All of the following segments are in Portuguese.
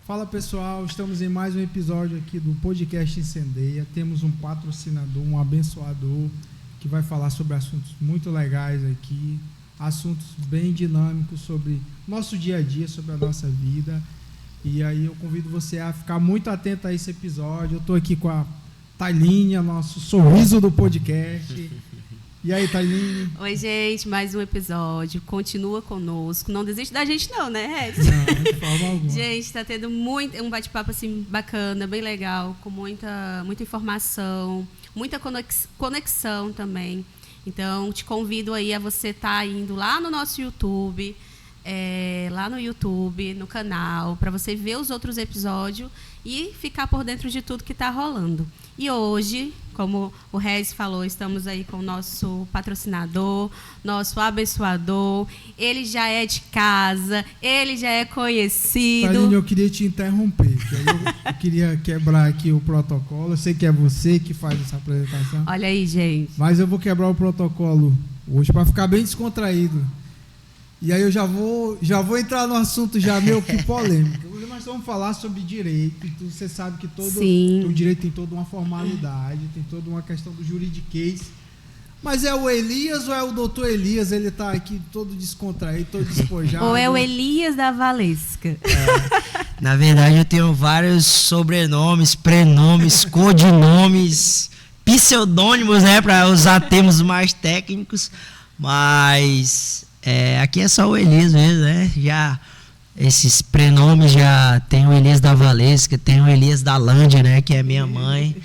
Fala pessoal, estamos em mais um episódio aqui do podcast Incendeia. Temos um patrocinador, um abençoador que vai falar sobre assuntos muito legais aqui, assuntos bem dinâmicos sobre nosso dia a dia, sobre a nossa vida. E aí eu convido você a ficar muito atento a esse episódio. Eu estou aqui com a Thailinha, nosso sorriso do podcast. E aí, Thailinha? Oi, gente, mais um episódio. Continua conosco. Não desiste da gente não, né, Red? Não, de forma alguma. Gente, tá tendo um bate-papo assim bacana, bem legal, com muita informação, muita conexão também. Então, te convido aí a você estar indo lá no nosso YouTube, no canal, para você ver os outros episódios e ficar por dentro de tudo que está rolando. E hoje, como o Regis falou, estamos aí com o nosso patrocinador, nosso abençoador. Ele já é de casa, ele já é conhecido. Thaline, eu queria te interromper, que aí eu queria quebrar aqui o protocolo. Eu sei que é você que faz essa apresentação. Olha aí, gente. Mas eu vou quebrar o protocolo hoje para ficar bem descontraído. E aí eu já vou entrar no assunto já meio que polêmico. Hoje nós vamos falar sobre direito. Então você sabe que o direito tem toda uma formalidade, tem toda uma questão do juridiquês. Mas é o Elias ou é o doutor Elias? Ele está aqui todo descontraído, todo despojado. Ou é o Elias da Valesca? Na verdade, eu tenho vários sobrenomes, prenomes, codinomes, pseudônimos, né, para usar termos mais técnicos. Mas aqui é só o Elias mesmo, né? Já esses prenomes já tem o Elias da Valesca, tem o Elias da Lândia, né? Que é minha mãe.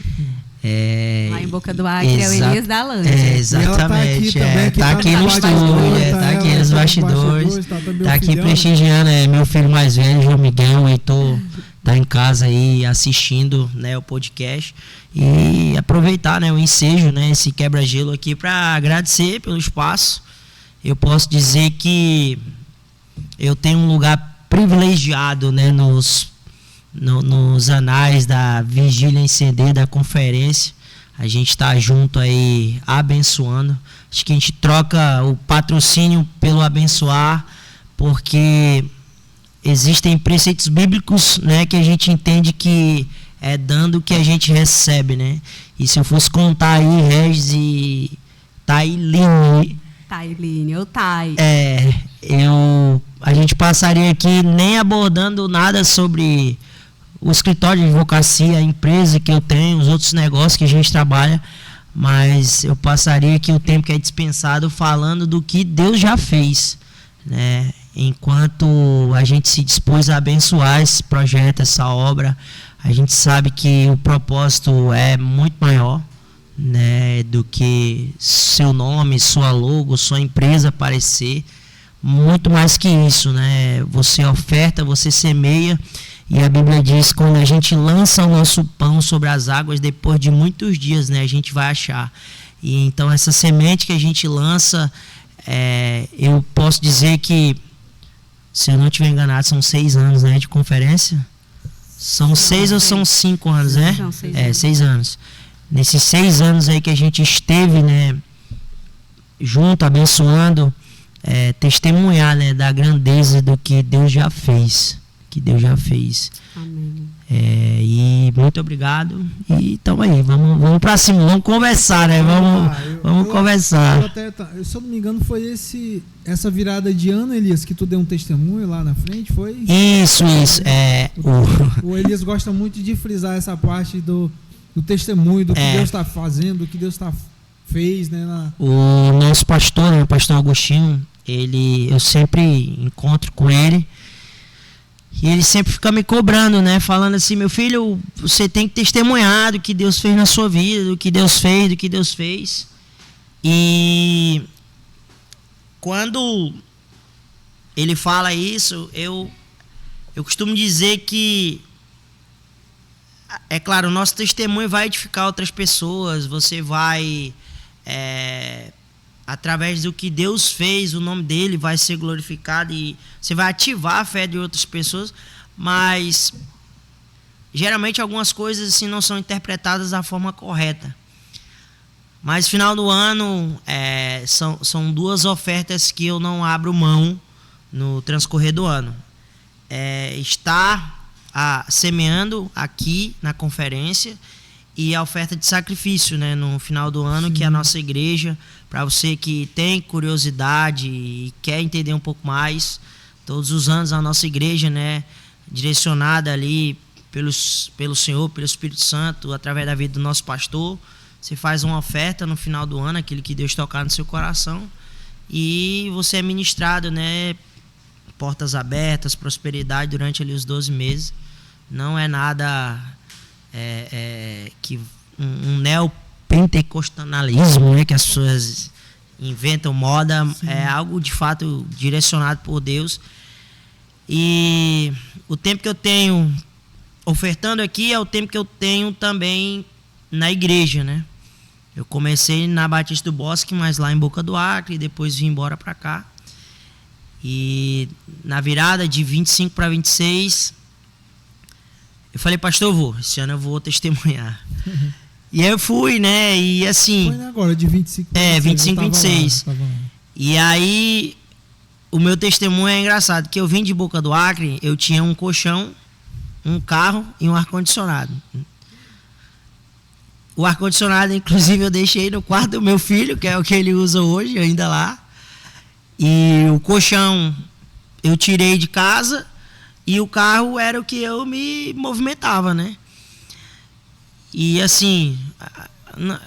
Lá em Boca do Acre é o Elias da Lândia. Exatamente. Tá aqui no estúdio, tá aqui nos bastidores. Tá aqui prestigiando, meu filho mais velho, João Miguel, o Heitor, tá em casa aí assistindo, né, o podcast. E aproveitar, né, o ensejo, né, esse quebra-gelo aqui para agradecer pelo espaço. Eu posso dizer que eu tenho um lugar privilegiado, né, nos anais da Vigília Incendeia, da conferência. A gente está junto aí abençoando. Acho que a gente troca o patrocínio pelo abençoar, porque existem preceitos bíblicos, né, que a gente entende que é dando que a gente recebe, né? E se eu fosse contar aí, Regis e Thailine, ou Thay. A gente passaria aqui nem abordando nada sobre o escritório de advocacia, a empresa que eu tenho, os outros negócios que a gente trabalha, mas eu passaria aqui o tempo que é dispensado falando do que Deus já fez, né? Enquanto a gente se dispôs a abençoar esse projeto, essa obra, a gente sabe que o propósito é muito maior, né, do que seu nome, sua logo, sua empresa aparecer. Muito mais que isso, né? Você oferta, você semeia, e a Bíblia diz que quando a gente lança o nosso pão sobre as águas, depois de muitos dias, né, a gente vai achar. E então essa semente que a gente lança, eu posso dizer que, se eu não estiver enganado, são 6 anos, né, de conferência. São 6 ou são 5 anos, né? São 6 anos. 6 anos. Nesses 6 anos aí que a gente esteve, né, junto, abençoando, testemunhar, né, da grandeza do que Deus já fez. Amém. E muito obrigado. E estamos aí, vamos pra cima, vamos conversar, né? Vamos conversar. Se eu não me engano, foi essa virada de ano, Elias, que tu deu um testemunho lá na frente, foi? Isso. O Elias gosta muito de frisar essa parte do testemunho, do que Deus está fazendo, do que Deus fez, né? O nosso pastor, né, o pastor Agostinho, eu sempre encontro com ele, e ele sempre fica me cobrando, né, falando assim: meu filho, você tem que testemunhar do que Deus fez na sua vida, do que Deus fez. E quando ele fala isso, eu costumo dizer que, é claro, o nosso testemunho vai edificar outras pessoas, você vai, através do que Deus fez, o nome dele vai ser glorificado e você vai ativar a fé de outras pessoas, mas geralmente algumas coisas assim não são interpretadas da forma correta. Mas final do ano, são 2 ofertas que eu não abro mão no transcorrer do ano. Estar semeando aqui na conferência, e a oferta de sacrifício, né, no final do ano, que é a nossa igreja. Para você que tem curiosidade e quer entender um pouco mais, todos os anos a nossa igreja, né, direcionada ali pelo Senhor, pelo Espírito Santo, através da vida do nosso pastor, você faz uma oferta no final do ano, aquilo que Deus tocar no seu coração, e você é ministrado, né, portas abertas, prosperidade durante ali os 12 meses. Não é nada que um neopentecostalismo, né, que as pessoas inventam moda. Sim. É algo de fato direcionado por Deus. E o tempo que eu tenho ofertando aqui é o tempo que eu tenho também na igreja, né? Eu comecei na Batista do Bosque, mas lá em Boca do Acre, e depois vim embora para cá. E na virada de 25 para 26, eu falei, pastor, esse ano eu vou testemunhar. E aí eu fui, né? E assim... Foi agora, de 25 para 26. 25, 26. E aí, o meu testemunho é engraçado, que eu vim de Boca do Acre, eu tinha um colchão, um carro e um ar-condicionado. O ar-condicionado, inclusive, eu deixei no quarto do meu filho, que é o que ele usa hoje, ainda lá. E o colchão eu tirei de casa, e o carro era o que eu me movimentava, né? E assim,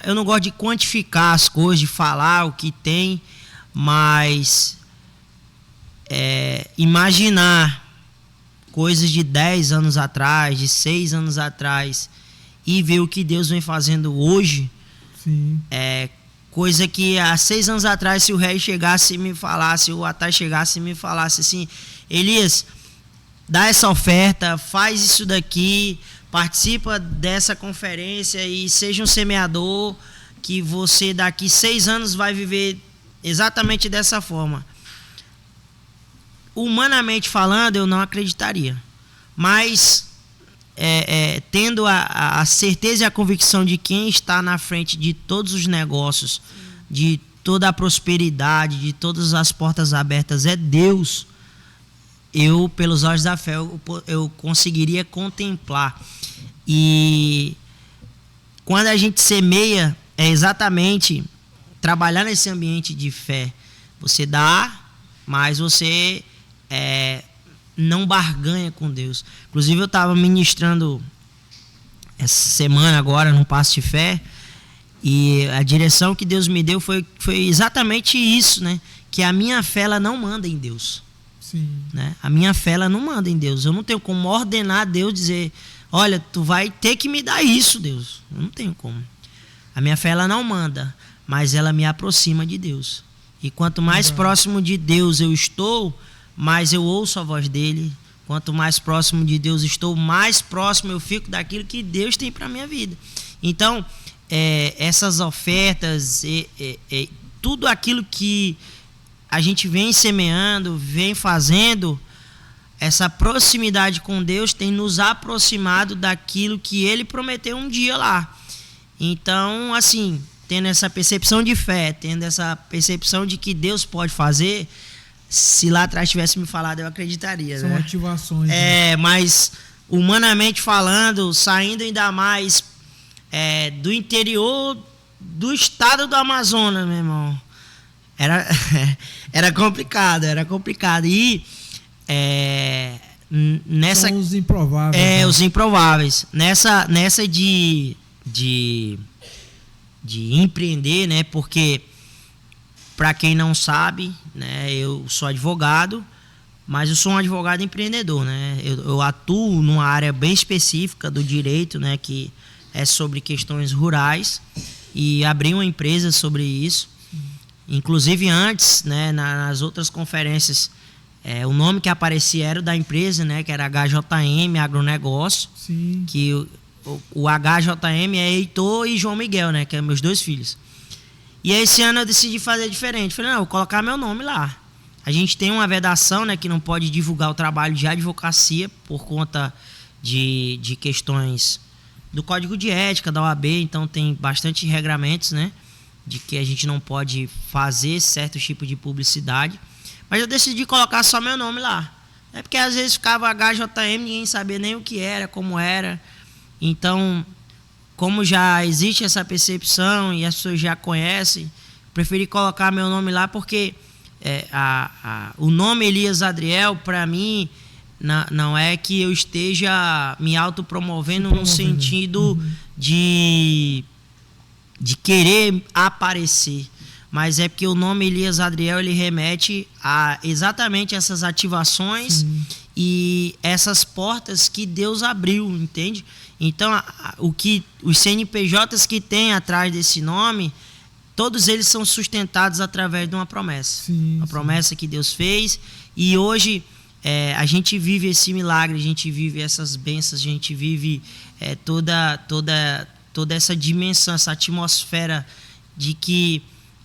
eu não gosto de quantificar as coisas, de falar o que tem, mas imaginar coisas de 10 anos atrás, de 6 anos atrás, e ver o que Deus vem fazendo hoje. Sim. Coisa que há 6 anos atrás, se o rei chegasse e me falasse, ou o Atai chegasse e me falasse assim, Elias, dá essa oferta, faz isso daqui, participa dessa conferência e seja um semeador, que você daqui 6 anos vai viver exatamente dessa forma. Humanamente falando, eu não acreditaria. Mas tendo a certeza e a convicção de quem está na frente de todos os negócios, de toda a prosperidade, de todas as portas abertas, é Deus. Eu, pelos olhos da fé, eu conseguiria contemplar. E quando a gente semeia, é exatamente trabalhar nesse ambiente de fé. Você dá, mas você não barganha com Deus. Inclusive, eu estava ministrando essa semana agora num passo de fé, e a direção que Deus me deu foi exatamente isso, né? Que a minha fé, ela não manda em Deus. Sim. Né? A minha fé, ela não manda em Deus. Eu não tenho como ordenar a Deus, dizer, olha, tu vai ter que me dar isso, Deus. Eu não tenho como. A minha fé, ela não manda, mas ela me aproxima de Deus. E quanto mais próximo de Deus eu estou, mais eu ouço a voz dele. Quanto mais próximo de Deus estou, mais próximo eu fico daquilo que Deus tem para minha vida. Então, essas ofertas, tudo aquilo que a gente vem semeando, vem fazendo, essa proximidade com Deus tem nos aproximado daquilo que Ele prometeu um dia lá. Então, assim, tendo essa percepção de fé, tendo essa percepção de que Deus pode fazer, se lá atrás tivesse me falado, eu acreditaria. São, né, ativações. Mas humanamente falando, saindo ainda mais do interior do estado do Amazonas, meu irmão, era complicado. E nessa, são os improváveis. Né? Os improváveis. Nessa de empreender, né? Porque, para quem não sabe, né, eu sou advogado, mas eu sou um advogado empreendedor, né? Eu atuo numa área bem específica do direito, né, que é sobre questões rurais, e abri uma empresa sobre isso. Inclusive antes, né, nas outras conferências, o nome que aparecia era o da empresa, né, que era HJM Agronegócio. Sim. Que o HJM é Heitor e João Miguel, né, que são meus 2 filhos. E aí, esse ano eu decidi fazer diferente. Falei, não, vou colocar meu nome lá. A gente tem uma vedação, né, que não pode divulgar o trabalho de advocacia por conta de questões do Código de Ética da OAB. Então tem bastante regramentos, né, de que a gente não pode fazer certo tipo de publicidade. Mas eu decidi colocar só meu nome lá. É porque às vezes ficava HJM, ninguém sabia nem o que era, como era. Então, como já existe essa percepção e as pessoas já conhecem, preferi colocar meu nome lá porque o nome Elias Adriel, para mim, não é que eu esteja me autopromovendo no sentido de querer aparecer, mas é porque o nome Elias Adriel ele remete a exatamente essas ativações e essas portas que Deus abriu, entende? Então, os CNPJs que tem atrás desse nome, todos eles são sustentados através de uma promessa. Uma promessa que Deus fez. E hoje a gente vive esse milagre, a gente vive essas bênçãos, a gente vive toda essa dimensão, essa atmosfera de que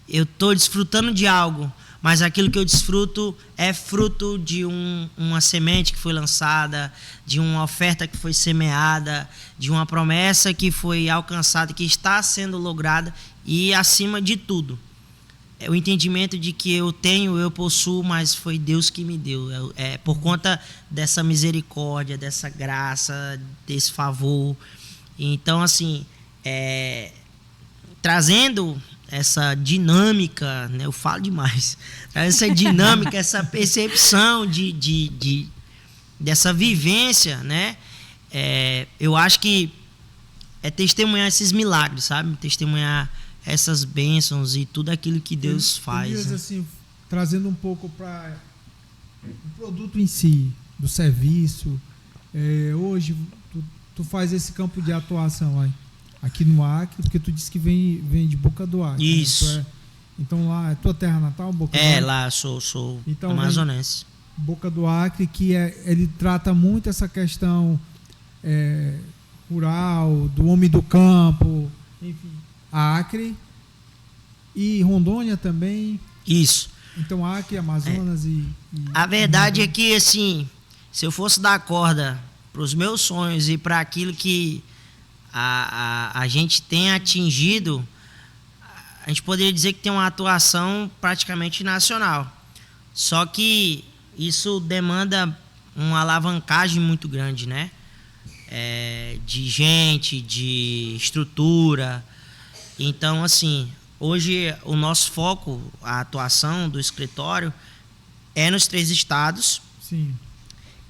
eu estou desfrutando de algo, mas aquilo que eu desfruto é fruto de uma semente que foi lançada, de uma oferta que foi semeada, de uma promessa que foi alcançada, que está sendo lograda e, acima de tudo, é o entendimento de que eu possuo, mas foi Deus que me deu. É por conta dessa misericórdia, dessa graça, desse favor. Então, assim, trazendo essa dinâmica, né? Eu falo demais, essa dinâmica, essa percepção dessa vivência, né? Eu acho que é testemunhar esses milagres, sabe? Testemunhar essas bênçãos e tudo aquilo que Deus faz. Elias, né? Assim, trazendo um pouco para o produto em si, do serviço, hoje tu faz esse campo de atuação aí. Aqui no Acre, porque tu disse que vem de Boca do Acre. Isso. Né? Então lá é tua terra natal, Boca do Acre? Lá sou então, amazonense. Boca do Acre, que ele trata muito essa questão rural, do homem do campo, enfim. Acre e Rondônia também. Isso. Então Acre, Amazonas A verdade é que, assim, se eu fosse dar corda para os meus sonhos e para aquilo que a gente tem atingido, a gente poderia dizer que tem uma atuação praticamente nacional. Só que isso demanda uma alavancagem muito grande, né? De gente, de estrutura. Então, assim, hoje o nosso foco, a atuação do escritório é nos 3 estados. Sim.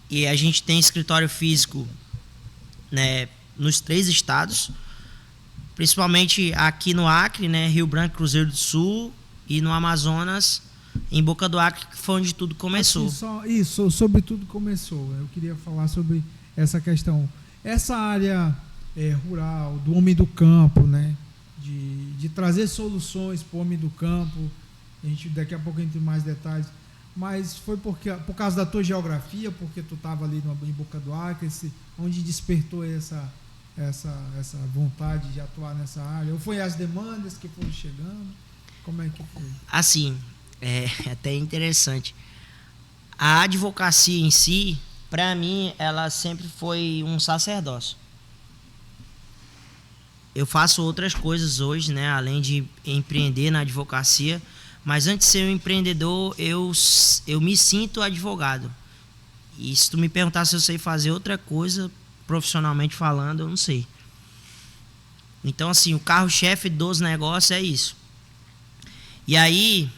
E a gente tem escritório físico, né, nos 3 estados, principalmente aqui no Acre, né, Rio Branco, Cruzeiro do Sul, e no Amazonas, em Boca do Acre, que foi onde tudo começou. Isso, sobre tudo começou. Eu queria falar sobre essa questão. Essa área rural, do homem do campo, né, de trazer soluções para o homem do campo. Daqui a pouco a gente tem mais detalhes. Mas foi por causa da tua geografia, porque tu estava ali em Boca do Acre, onde despertou essa vontade de atuar nessa área? Ou foi as demandas que foram chegando? Como é que foi? Assim, é até interessante. A advocacia em si, para mim, ela sempre foi um sacerdócio. Eu faço outras coisas hoje, né, além de empreender na advocacia, mas antes de ser um empreendedor, eu me sinto advogado. E se tu me perguntar se eu sei fazer outra coisa, profissionalmente falando, eu não sei. Então, assim, o carro-chefe dos negócios é isso. E aí,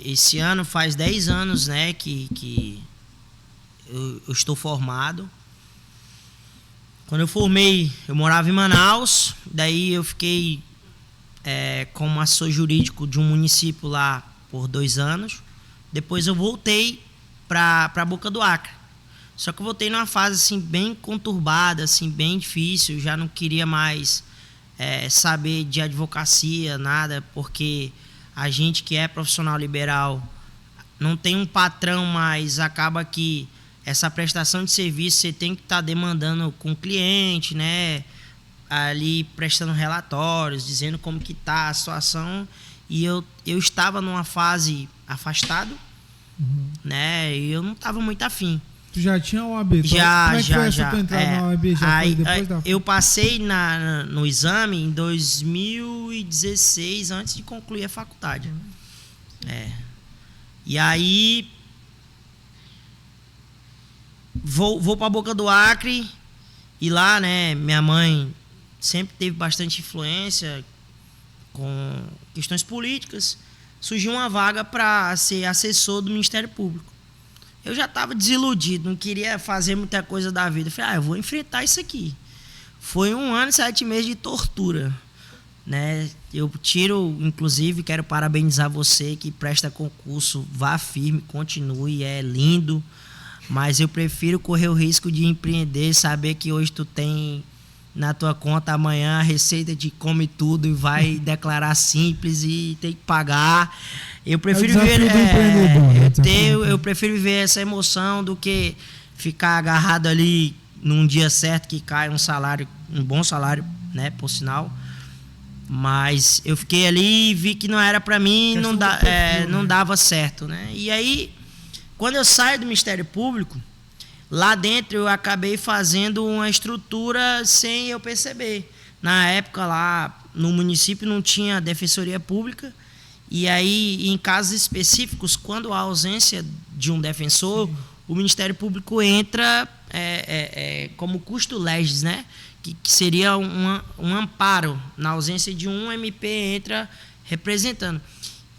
esse ano faz 10 anos, né, que eu estou formado. Quando eu formei, eu morava em Manaus, daí eu fiquei como assessor jurídico de um município lá por 2 anos. Depois eu voltei para Boca do Acre. Só que eu voltei numa fase assim, bem conturbada, assim, bem difícil. Eu já não queria mais saber de advocacia, nada, porque a gente que é profissional liberal não tem um patrão, mas acaba que essa prestação de serviço você tem que estar demandando com o cliente, né? Ali prestando relatórios, dizendo como que está a situação. E eu estava numa fase afastado, né? E eu não estava muito afim. Tu já tinha OAB? Já. Como é que foi essa tua entrada na OAB? Eu passei no exame em 2016, antes de concluir a faculdade. E aí vou para a Boca do Acre e lá, né, minha mãe sempre teve bastante influência com questões políticas. Surgiu uma vaga para ser assessor do Ministério Público. Eu já estava desiludido, não queria fazer muita coisa da vida. Falei, eu vou enfrentar isso aqui. Foi 1 ano e 7 meses de tortura, né? Eu tiro, inclusive, quero parabenizar você que presta concurso, vá firme, continue, é lindo, mas eu prefiro correr o risco de empreender, saber que hoje tu tem na tua conta amanhã a receita de come tudo e vai declarar simples e tem que pagar. Eu prefiro eu prefiro viver essa emoção do que ficar agarrado ali num dia certo que cai um salário, um bom salário, né, por sinal. Mas eu fiquei ali e vi que não era para mim, não dava certo, né? E aí, quando eu saio do Ministério Público, lá dentro eu acabei fazendo uma estrutura sem eu perceber. Na época lá no município não tinha defensoria pública, e aí em casos específicos, quando há ausência de um defensor, o Ministério Público entra como custo legis, né? Que seria um amparo. Na ausência de um MP entra representando.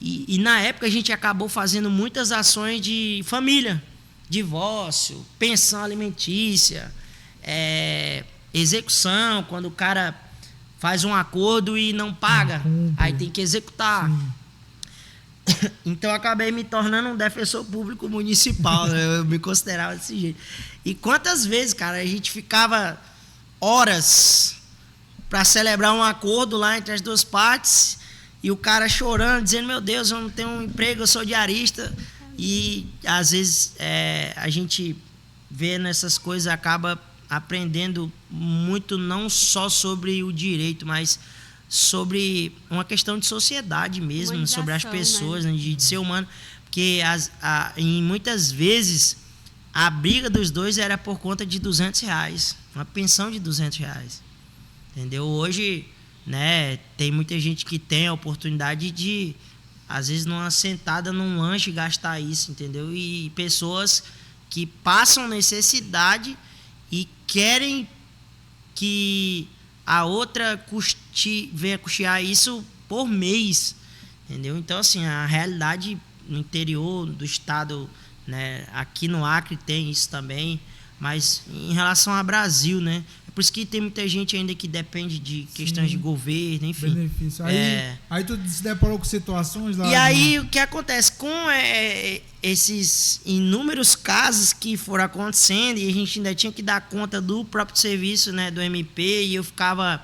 E na época a gente acabou fazendo muitas ações de família, divórcio, pensão alimentícia, execução, quando o cara faz um acordo e não paga, aí tem que executar. Então eu acabei me tornando um defensor público municipal, né? Eu me considerava desse jeito. E quantas vezes, cara, a gente ficava horas para celebrar um acordo lá entre as duas partes e o cara chorando, dizendo, meu Deus, eu não tenho um emprego, eu sou diarista. E às vezes a gente vê nessas coisas, acaba aprendendo muito, não só sobre o direito, mas sobre uma questão de sociedade mesmo, sobre as pessoas, né? De ser humano. Porque em muitas vezes a briga dos dois era por conta de R$200, uma pensão de R$200, entendeu? Hoje, né, tem muita gente que tem a oportunidade de, às vezes, numa sentada num lanche, gastar isso, entendeu? E pessoas que passam necessidade e querem que a outra venha custear isso por mês, entendeu? Então, assim, a realidade no interior do estado, né, aqui no Acre tem isso também, mas em relação ao Brasil, né? É por isso que tem muita gente ainda que depende de questões de governo, enfim. Benefício. Aí tu se deparou com situações lá. E aí o que acontece? Com esses inúmeros casos que foram acontecendo, e a gente ainda tinha que dar conta do próprio serviço, né, do MP, e eu ficava.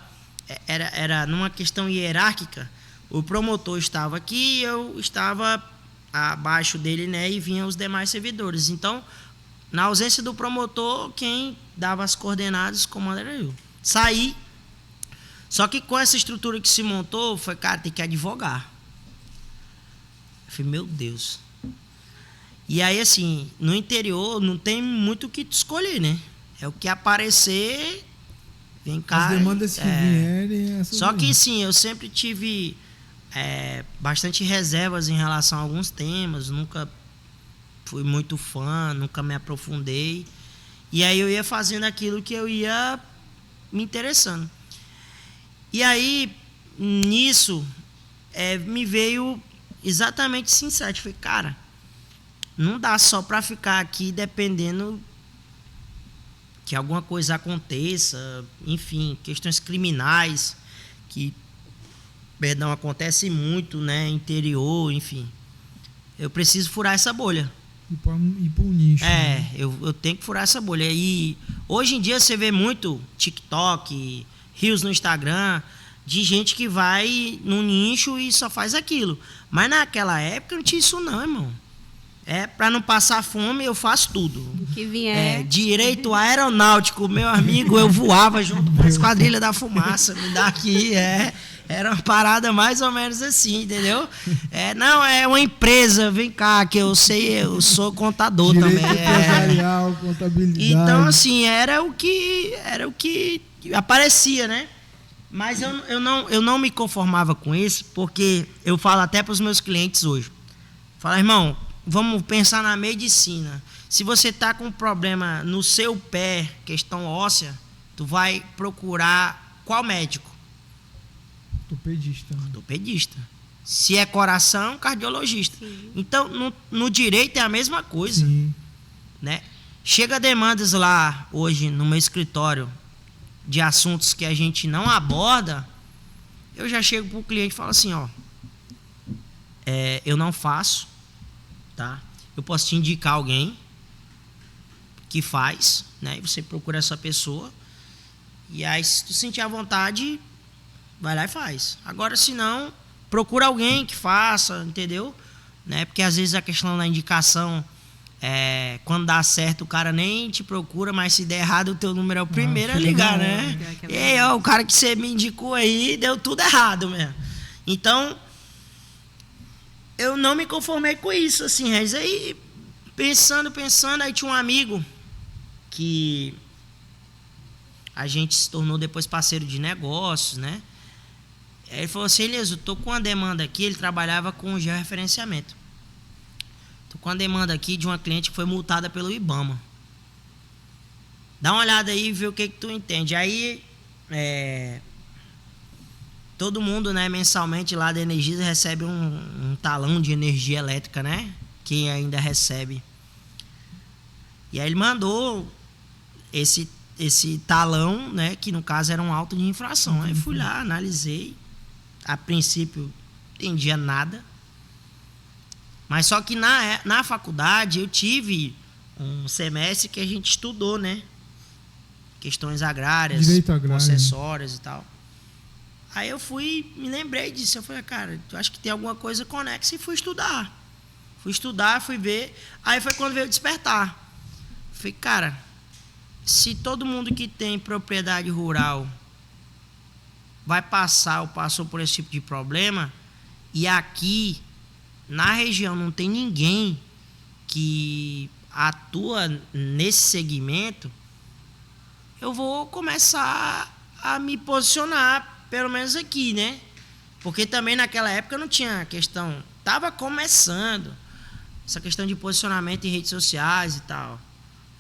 Era numa questão hierárquica. O promotor estava aqui e eu estava abaixo dele, né, e vinham os demais servidores. Então, na ausência do promotor, quem dava as coordenadas, o comando era eu. Saí. Só que com essa estrutura que se montou, foi, cara, tem que advogar. Eu falei, meu Deus. E aí, assim, no interior não tem muito o que escolher, né? É o que aparecer, vem cá. As demandas que vierem. Só que, sim, eu sempre tive bastante reservas em relação a alguns temas, nunca fui muito fã, nunca me aprofundei. E aí eu ia fazendo aquilo que eu ia me interessando. E aí, nisso, me veio exatamente esse insight. Falei, cara, não dá só para ficar aqui dependendo que alguma coisa aconteça, enfim, questões criminais, que, perdão, acontece muito, né, interior, enfim. Eu preciso furar essa bolha. Ir para um nicho. Né? Eu tenho que furar essa bolha. E hoje em dia você vê muito TikTok, Reels no Instagram, de gente que vai num nicho e só faz aquilo. Mas naquela época não tinha isso não, irmão. Para não passar fome, eu faço tudo. O que vier. Direito aeronáutico, meu amigo, eu voava junto com a Esquadrilha da Fumaça. Me dá aqui, Era uma parada mais ou menos assim, entendeu? Não, é uma empresa, vem cá, que eu sei, eu sou contador Direito também. Empresarial, contabilidade. Então, assim, era o que aparecia, né? Mas eu não me conformava com isso, porque eu falo até para os meus clientes hoje. Falo, irmão, vamos pensar na medicina. Se você tá com um problema no seu pé, questão óssea, tu vai procurar qual médico? Ortopedista. Ortopedista. Se é coração, cardiologista. Sim. Então, no direito é a mesma coisa. Sim. Né? Chega demandas lá hoje no meu escritório de assuntos que a gente não aborda, eu já chego pro cliente e falo assim, ó, eu não faço, tá? Eu posso te indicar alguém que faz, né? E você procura essa pessoa, e aí se tu sentir a vontade, vai lá e faz. Agora, se não, procura alguém que faça, entendeu? Né? Porque às vezes a questão da indicação, quando dá certo, o cara nem te procura, mas se der errado, o teu número é o primeiro a ligar, né? E aí, ó, o cara que você me indicou aí, deu tudo errado mesmo. Então, eu não me conformei com isso, assim, Regis. Aí, pensando, aí tinha um amigo que a gente se tornou depois parceiro de negócios, né? Aí ele falou assim, Elias, eu tô com uma demanda aqui, ele trabalhava com georreferenciamento. Tô com uma demanda aqui de uma cliente que foi multada pelo IBAMA. Dá uma olhada aí e vê o que tu entende. Aí, todo mundo, né, mensalmente lá da Energisa recebe um talão de energia elétrica, né? Quem ainda recebe. E aí ele mandou esse talão, né, que no caso era um auto de infração. Aí fui lá, analisei. A princípio, entendia nada. Mas só que na faculdade eu tive um semestre que a gente estudou, né? Questões agrárias, Direito agrário, concessórias e tal. Aí eu me lembrei disso. Eu falei, cara, eu acho que tem alguma coisa conexa e fui estudar. Fui ver. Aí foi quando veio despertar. Falei, cara, se todo mundo que tem propriedade rural vai passar ou passou por esse tipo de problema, e aqui na região não tem ninguém que atua nesse segmento, eu vou começar a me posicionar, pelo menos aqui, né? Porque também naquela época não tinha questão, estava começando essa questão de posicionamento em redes sociais e tal.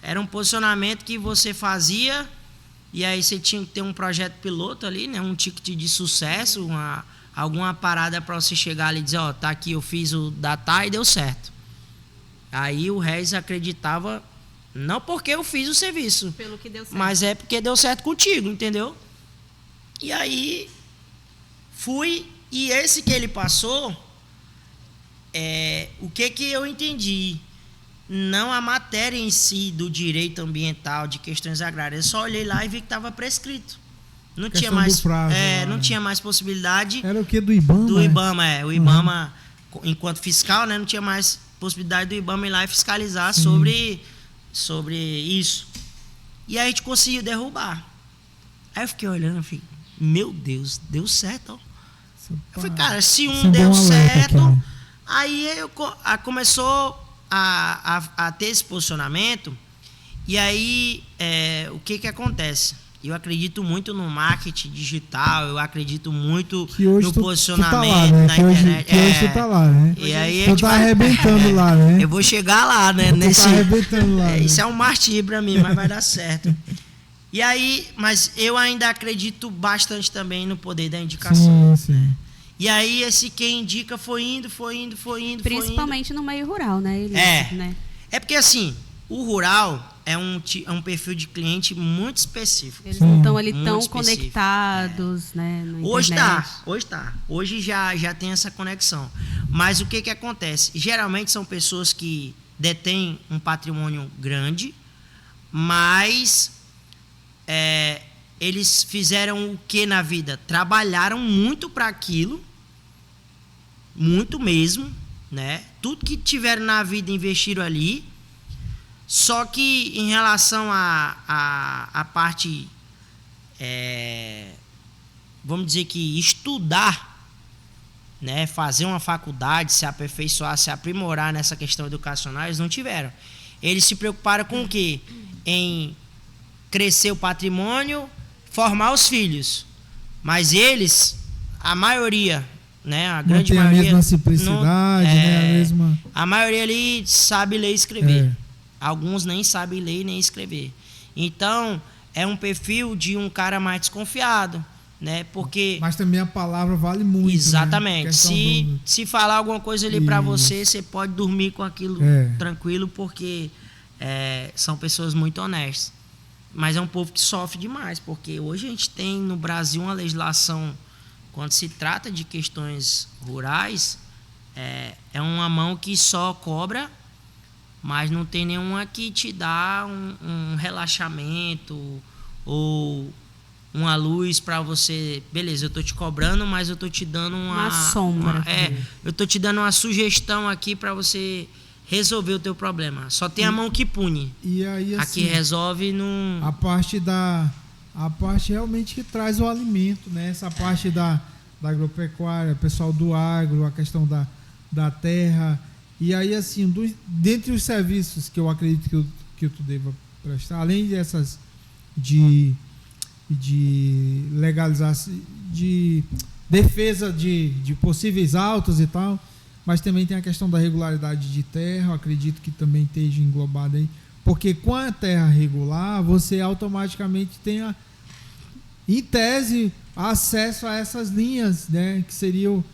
Era um posicionamento que você fazia e aí você tinha que ter um projeto piloto ali, né? Um ticket de sucesso, alguma parada para você chegar ali e dizer, ó, tá aqui, eu fiz o data e deu certo. Aí o Regis acreditava, não porque eu fiz o serviço, Pelo que deu certo. mas é porque deu certo contigo, entendeu? E aí fui, e esse que ele passou, o que eu entendi? Não a matéria em si do direito ambiental, de questões agrárias. Eu só olhei lá e vi que estava prescrito. Não tinha mais prazo, não tinha mais possibilidade. Era o que do IBAMA? Do IBAMA, o IBAMA, enquanto fiscal, né, não tinha mais possibilidade do IBAMA ir lá e fiscalizar sobre isso. E aí a gente conseguiu derrubar. Aí eu fiquei olhando e falei, meu Deus, deu certo, ó. Eu falei, cara, se deu certo, aí começou a ter esse posicionamento. E aí o que acontece? Eu acredito muito no marketing digital, eu acredito muito no posicionamento na internet. Que hoje tu tá lá, né? E aí tu tá arrebentando lá, né? Eu vou chegar lá, né? Tá arrebentando lá. Isso é um martírio pra mim, mas vai dar certo. E aí, mas eu ainda acredito bastante também no poder da indicação. Sim. E aí, quem indica foi indo. Principalmente no meio rural, né? Né? É porque assim, o rural é um perfil de cliente muito específico. Eles não estão ali tão conectados, né? Hoje tá. Hoje já tem essa conexão. Mas o que acontece? Geralmente são pessoas que detêm um patrimônio grande, mas eles fizeram o que na vida? Trabalharam muito para aquilo, muito mesmo, né? Tudo que tiveram na vida investiram ali. Só que em relação à parte, vamos dizer que estudar, né, fazer uma faculdade, se aperfeiçoar, se aprimorar nessa questão educacional, eles não tiveram. Eles se preocuparam com o quê? Em crescer o patrimônio, formar os filhos. Mas eles, a maioria, né, a grande maioria, a mesma simplicidade, né, a mesma... A maioria ali sabe ler e escrever. alguns nem sabem ler nem escrever. Então, é um perfil de um cara mais desconfiado, né? Porque... Mas também a palavra vale muito, exatamente. Né? Se falar alguma coisa ali para você, você pode dormir com aquilo tranquilo, porque são pessoas muito honestas. Mas é um povo que sofre demais, porque hoje a gente tem no Brasil uma legislação, quando se trata de questões rurais, é uma mão que só cobra, mas não tem nenhuma que te dá um relaxamento ou uma luz para você. Beleza, eu tô te cobrando, mas eu tô te dando uma sombra. Eu tô te dando uma sugestão aqui para você resolver o teu problema. Só tem a mão que pune. E aí, assim, a que resolve não. A parte realmente que traz o alimento, né? Essa parte da agropecuária, pessoal do agro, a questão da terra. E aí, assim, dentre os serviços que eu acredito que tu deva prestar, além dessas de legalização, de defesa de possíveis autos e tal, mas também tem a questão da regularidade de terra, eu acredito que também esteja englobado aí, porque com a terra regular, você automaticamente tem, em tese, acesso a essas linhas, né, que seriam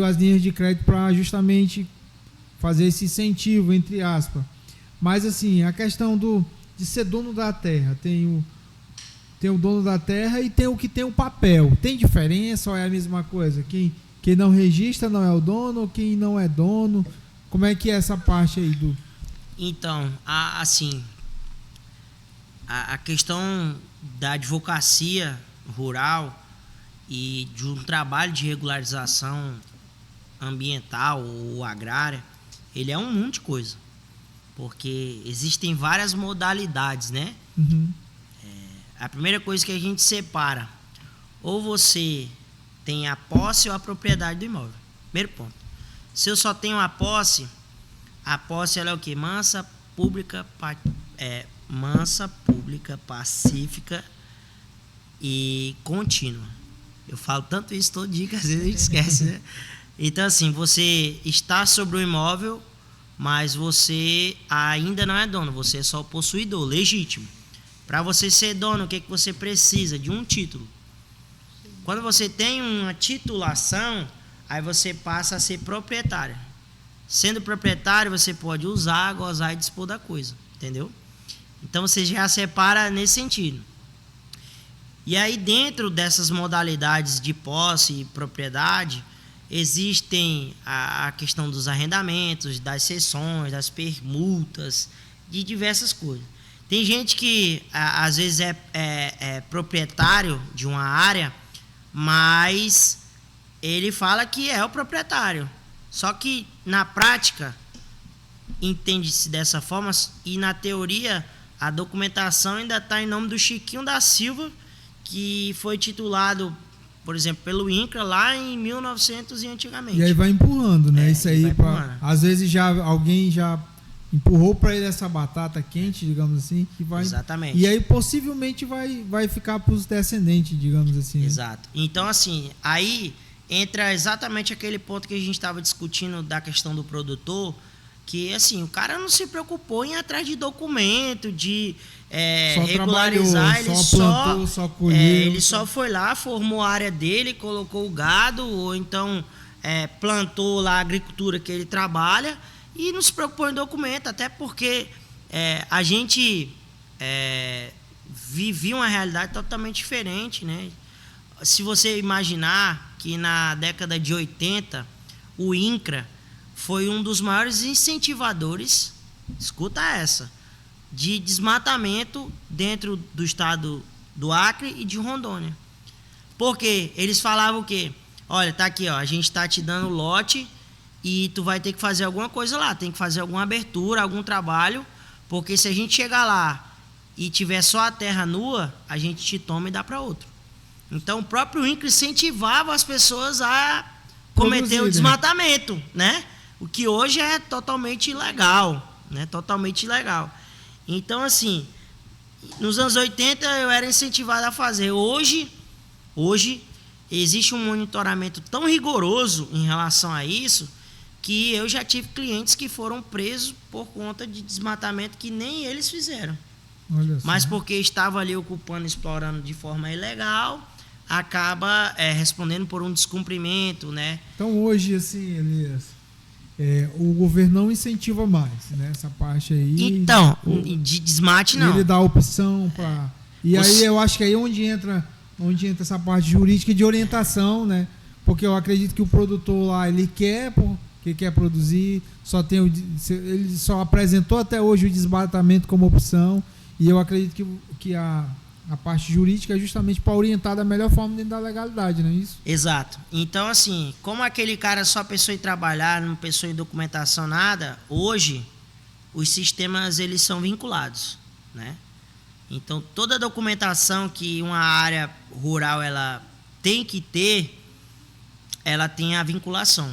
as linhas de crédito para justamente fazer esse incentivo, entre aspas. Mas, assim, a questão de ser dono da terra, tem o dono da terra e tem o que tem o papel. Tem diferença ou é a mesma coisa? Quem não registra não é o dono, quem não é dono? Como é que é essa parte aí do... Então, assim, a questão da advocacia rural e de um trabalho de regularização ambiental ou agrária, ele é um monte de coisa, porque existem várias modalidades, né? Uhum. A primeira coisa que a gente separa, ou você tem a posse ou a propriedade do imóvel. Primeiro ponto. Se eu só tenho a posse ela é o quê? Mansa, pública, pacífica e contínua. Eu falo tanto isso todo dia que às vezes a gente esquece, né? Então, assim, você está sobre o imóvel, mas você ainda não é dono, você é só o possuidor, legítimo. Para você ser dono, o que você precisa? De um título. Quando você tem uma titulação, aí você passa a ser proprietário. Sendo proprietário, você pode usar, gozar e dispor da coisa, entendeu? Então você já separa nesse sentido. E aí, dentro dessas modalidades de posse e propriedade, existem a questão dos arrendamentos, das cessões, das permutas, de diversas coisas. Tem gente que às vezes é proprietário de uma área, mas ele fala que é o proprietário. Só que na prática entende-se dessa forma, e na teoria a documentação ainda está em nome do Chiquinho da Silva, que foi titulado, por exemplo, pelo INCRA lá em 1900 e antigamente. E aí vai empurrando, né? Isso aí, às vezes alguém já empurrou para ele essa batata quente, digamos assim, que vai. Exatamente. E aí possivelmente vai ficar para os descendentes, digamos assim. Né? Exato. Então, assim, aí entra exatamente aquele ponto que a gente estava discutindo da questão do produtor, que, assim, o cara não se preocupou em ir atrás de documento, de regularizar, ele só plantou, só colheu. Ele só foi lá, formou a área dele, colocou o gado, ou então plantou lá a agricultura que ele trabalha, e não se preocupou em documento, até porque a gente vivia uma realidade totalmente diferente, né? Se você imaginar que na década de 80, o INCRA foi um dos maiores incentivadores, escuta essa, de desmatamento dentro do estado do Acre e de Rondônia. Porque eles falavam o quê? Olha, tá aqui, ó, a gente tá te dando lote e tu vai ter que fazer alguma coisa lá, tem que fazer alguma abertura, algum trabalho, porque se a gente chegar lá e tiver só a terra nua, a gente te toma e dá para outro. Então o próprio INCRA incentivava as pessoas a cometer o desmatamento, né? O que hoje é totalmente ilegal, né? Totalmente ilegal. Então, assim, nos anos 80 eu era incentivado a fazer. Hoje existe um monitoramento tão rigoroso em relação a isso, que eu já tive clientes que foram presos por conta de desmatamento que nem eles fizeram. Olha só. Mas porque estava ali ocupando, explorando de forma ilegal, acaba respondendo por um descumprimento, né? Então hoje, assim, Elias, o governo não incentiva mais, né? Essa parte aí. Então, de desmate não. Ele dá a opção para. E aí eu acho que aí onde entra essa parte jurídica e de orientação, né? Porque eu acredito que o produtor lá, ele quer produzir, ele só apresentou até hoje o desmatamento como opção, e eu acredito que a parte jurídica é justamente para orientar da melhor forma dentro da legalidade, não é isso? Exato. Então, assim, como aquele cara só pensou em trabalhar, não pensou em documentação, nada, hoje os sistemas eles são vinculados, né? Então, toda a documentação que uma área rural ela tem que ter, ela tem a vinculação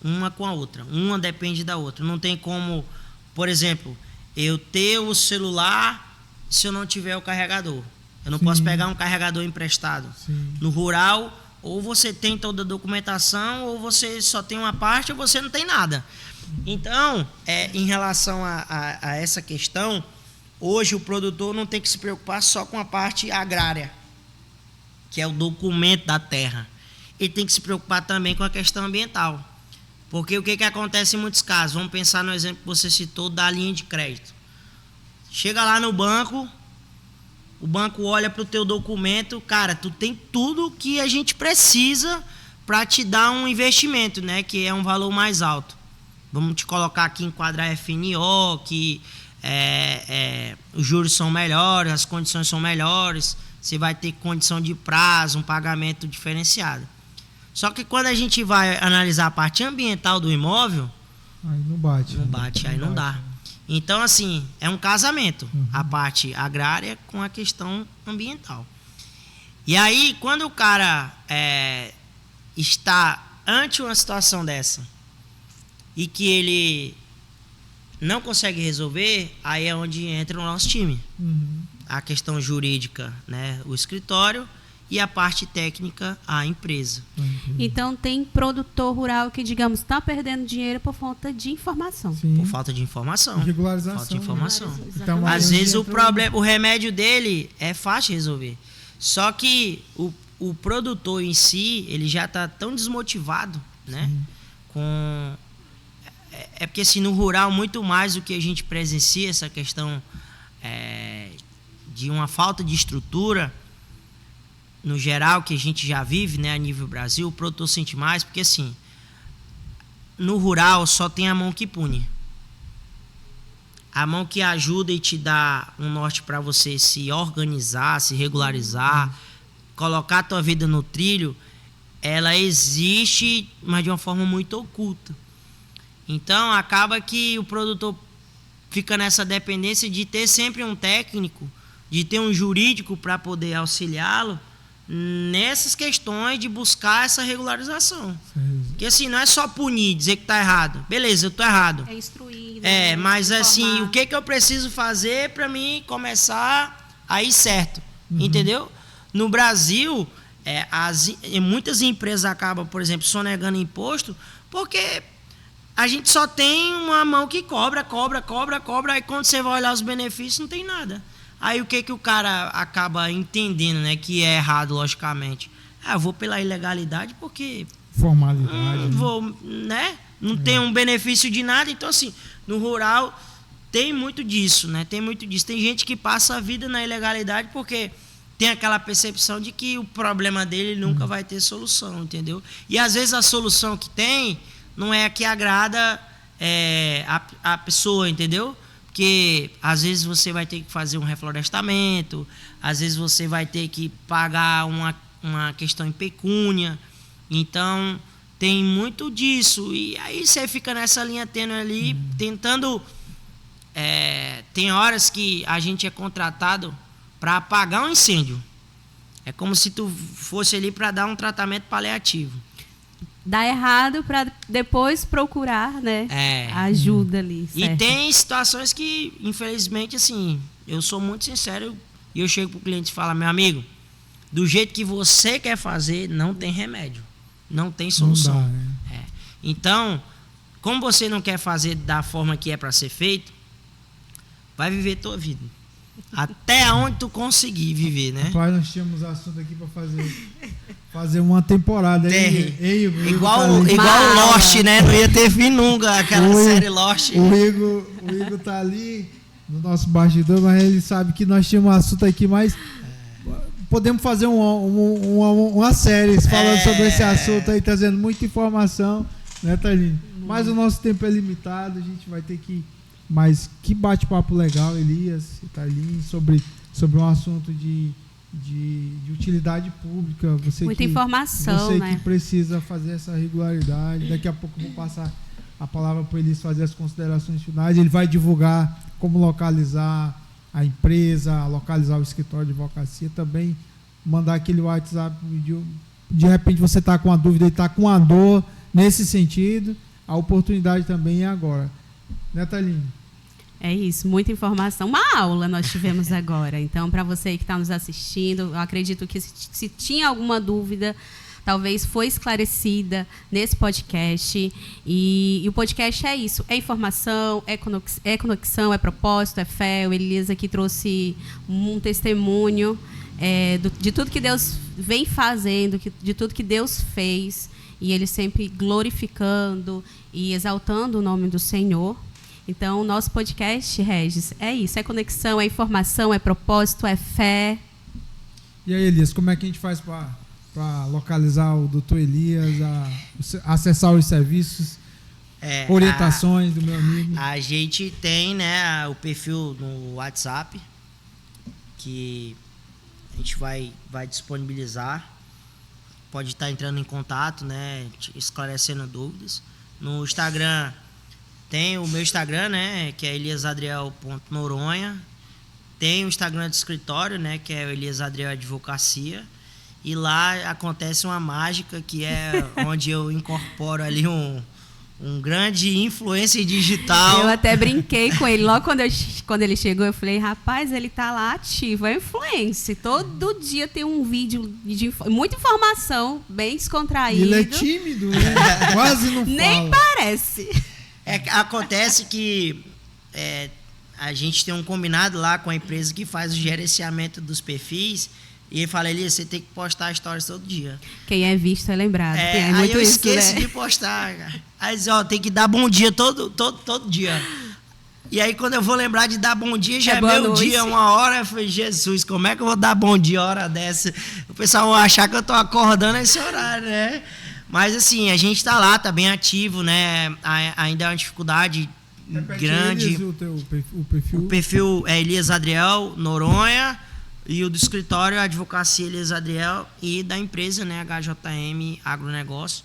uma com a outra. Uma depende da outra. Não tem como, por exemplo, eu ter o celular se eu não tiver o carregador. Eu não posso pegar um carregador emprestado. Sim. No rural, ou você tem toda a documentação, ou você só tem uma parte, ou você não tem nada. Então, em relação a essa questão, hoje o produtor não tem que se preocupar só com a parte agrária, que é o documento da terra. Ele tem que se preocupar também com a questão ambiental. Porque o que acontece em muitos casos? Vamos pensar no exemplo que você citou da linha de crédito. Chega lá no banco, o banco olha para o teu documento, cara, tu tem tudo que a gente precisa para te dar um investimento, né? Que é um valor mais alto. Vamos te colocar aqui, enquadrar FNO, que os juros são melhores, as condições são melhores, você vai ter condição de prazo, um pagamento diferenciado. Só que quando a gente vai analisar a parte ambiental do imóvel, aí não bate. Não bate, aí não dá. Então, assim, é um casamento, a parte agrária com a questão ambiental. E aí, quando o cara está ante uma situação dessa e que ele não consegue resolver, aí é onde entra o nosso time. A questão jurídica, né, o escritório, e a parte técnica, a empresa. Então, tem produtor rural que, digamos, está perdendo dinheiro por falta de informação. Sim. Por falta de informação. Regularização. Falta de informação. Então, às vezes o remédio dele é fácil de resolver. Só que o produtor em si, ele já está tão desmotivado, né? É porque assim, no rural, muito mais do que a gente presencia essa questão de uma falta de estrutura, no geral, que a gente já vive, né, a nível Brasil, o produtor sente mais, porque assim, no rural só tem a mão que pune. A mão que ajuda e te dá um norte para você se organizar, se regularizar, colocar a tua vida no trilho, ela existe, mas de uma forma muito oculta. Então, acaba que o produtor fica nessa dependência de ter sempre um técnico, de ter um jurídico para poder auxiliá-lo nessas questões de buscar essa regularização. Porque assim, não é só punir, dizer que está errado. Beleza, eu estou errado. É instruir. Mas assim, o que eu preciso fazer para mim começar a ir certo? Entendeu? No Brasil, muitas empresas acabam, por exemplo, sonegando imposto, porque a gente só tem uma mão que cobra, aí quando você vai olhar os benefícios, não tem nada. Aí o que o cara acaba entendendo, né? Que é errado, logicamente. Eu vou pela ilegalidade porque... Formalidade. Não tem um benefício de nada. Então, assim, no rural tem muito disso, né? Tem gente que passa a vida na ilegalidade porque tem aquela percepção de que o problema dele nunca vai ter solução, entendeu? E às vezes a solução que tem não é a que agrada a pessoa, entendeu? Porque às vezes você vai ter que fazer um reflorestamento, às vezes você vai ter que pagar uma questão em pecúnia. Então, tem muito disso. E aí você fica nessa linha tênue ali, tentando... tem horas que a gente é contratado para apagar um incêndio. É como se tu fosse ali para dar um tratamento paliativo. Dá errado para depois procurar, né, ajuda ali. Certo? E tem situações que, infelizmente, assim, eu sou muito sincero e eu chego pro cliente e falo, meu amigo, do jeito que você quer fazer, não tem remédio, não tem solução. Não dá, né? Então, como você não quer fazer da forma que é para ser feito, vai viver tua vida. Até onde tu conseguir viver, né? Rapaz, nós tínhamos assunto aqui para fazer uma temporada. Igual o Lost, né? Não ia ter fim nunca, aquela série Lost. O Igor tá ali no nosso bastidor, mas ele sabe que nós tínhamos um assunto aqui, mas podemos fazer uma série falando sobre esse assunto aí, trazendo muita informação, né, Thaline? Mas o nosso tempo é limitado, a gente vai ter que... Mas que bate-papo legal, Elias e Thaline, sobre um assunto de utilidade pública. Muita informação, você né? que precisa fazer essa regularidade. Daqui a pouco eu vou passar a palavra para o Elias fazer as considerações finais. Ele vai divulgar como localizar a empresa, localizar o escritório de advocacia, também mandar aquele WhatsApp. De repente você está com uma dúvida e está com uma dor nesse sentido, a oportunidade também é agora. Né, Thaline? É isso, muita informação. Uma aula nós tivemos agora. Então, para você que está nos assistindo, eu acredito que se tinha alguma dúvida, talvez foi esclarecida nesse podcast. E o podcast é isso, é informação, é conexão, é propósito, é fé. O Elias aqui trouxe um testemunho de tudo que Deus vem fazendo, de tudo que Deus fez. E ele sempre glorificando e exaltando o nome do Senhor. Então, o nosso podcast, Regis, é isso. É conexão, é informação, é propósito, é fé. E aí, Elias, como é que a gente faz para localizar o doutor Elias, acessar os serviços, orientações do meu amigo? A gente tem, né, o perfil no WhatsApp, que a gente vai disponibilizar. Pode estar entrando em contato, né, esclarecendo dúvidas. No Instagram... Tem o meu Instagram, né, que é eliasadriel.noronha. Tem o Instagram do escritório, né, que é o Elias Adriel Advocacia. E lá acontece uma mágica, que é onde eu incorporo ali um grande influencer digital. Eu até brinquei com ele. Logo quando ele chegou, eu falei, rapaz, ele tá lá ativo, é influencer. Todo dia tem um vídeo de muita informação, bem descontraído. Ele é tímido, né? Quase não fala. Nem parece. Acontece que a gente tem um combinado lá com a empresa que faz o gerenciamento dos perfis, e ele fala, Elias, você tem que postar stories todo dia. Quem é visto é lembrado. Aí eu esqueço de postar, cara. Aí diz, tem que dar bom dia todo dia. E aí quando eu vou lembrar de dar bom dia, já é meu dia, 1h, eu falei, Jesus, como é que eu vou dar bom dia a hora dessa? O pessoal vai achar que eu tô acordando esse horário, né? Mas assim, a gente tá lá, tá bem ativo, né? Ainda é uma dificuldade grande. Elias, o perfil? O perfil é Elias Adriel Noronha, e o do escritório é a Advocacia Elias Adriel, e da empresa, né, HJM Agronegócio.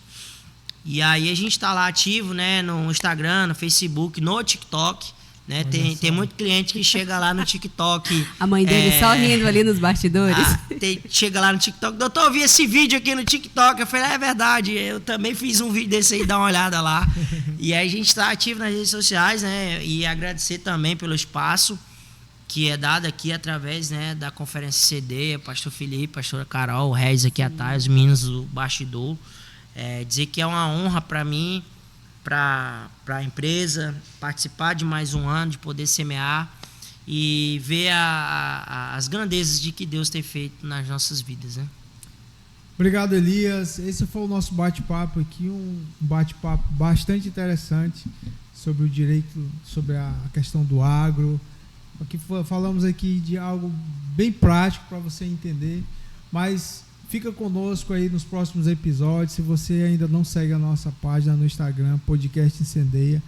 E aí a gente tá lá ativo, né, no Instagram, no Facebook, no TikTok. Né? Tem muito cliente que chega lá no TikTok. A mãe dele só rindo ali nos bastidores. Chega lá no TikTok, doutor, eu vi esse vídeo aqui no TikTok. Eu falei, é verdade, eu também fiz um vídeo desse aí, dá uma olhada lá. E aí a gente está ativo nas redes sociais, né? E agradecer também pelo espaço que é dado aqui através, né, da Conferência CD, pastor Felipe, pastora Carol, o Regis aqui atrás, os meninos do bastidor. Dizer que é uma honra para mim, para a empresa, participar de mais um ano, de poder semear e ver as grandezas de que Deus tem feito nas nossas vidas, né? Obrigado, Elias. Esse foi o nosso bate-papo aqui, um bate-papo bastante interessante sobre o direito, sobre a questão do agro. Aqui falamos aqui de algo bem prático para você entender, mas fica conosco aí nos próximos episódios. Se você ainda não segue a nossa página no Instagram, Podcast Incendeia,